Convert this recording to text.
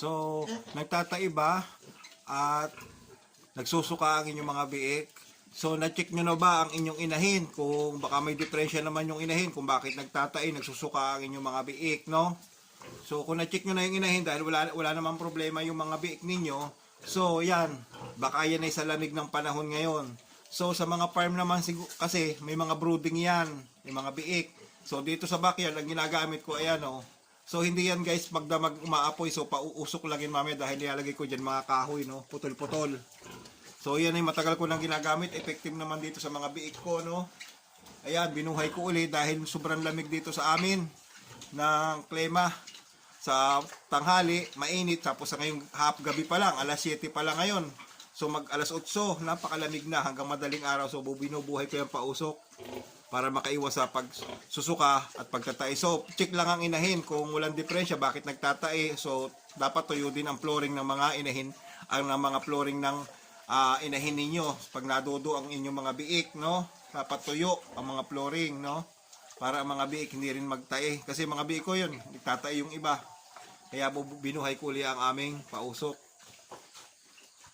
So, nagtatai ba at nagsusuka ang inyong mga biik? So, na-check nyo na ba ang inyong inahin? Kung baka may diferensya naman yung inahin, kung bakit nagtatai, nagsusuka ang inyong mga biik, no? So, kung na-check nyo na yung inahin, dahil wala namang problema yung mga biik ninyo, so, yan, baka yan ay sa lamig ng panahon ngayon. So, sa mga farm naman, kasi may mga brooding yan, may mga biik. So, dito sa backyard, ang ginagamit ko, ayan, oh. So, hindi yan guys, magdamag umaapoy, so pauusok lang yun mamaya dahil nilalagay ko dyan mga kahoy, no? Putol-putol. So, yan ay matagal ko nang ginagamit. Effective naman dito sa mga biik ko, no? Ayan, binuhay ko ulit dahil sobrang lamig dito sa amin ng klima. Sa tanghali, mainit. Tapos sa ngayong gabi pa lang, alas 7 pa lang ngayon. So, mag alas 8, napakalamig na hanggang madaling araw. So, binubuhay ko yung pausok para makaiwas sa pagsusuka at pagtatai. So, check lang ang inahin kung walang diferensya, bakit nagtatai. So, dapat tuyo din ang flooring ng mga inahin, ang mga flooring ng inahin ninyo. Pag nadudo ang inyong mga biik, no? Dapat tuyo ang mga flooring, no? Para ang mga biik hindi rin magtae. Kasi mga biik ko yun, nagtatai yung iba. Kaya binuhay ko ulit ang aming pausok.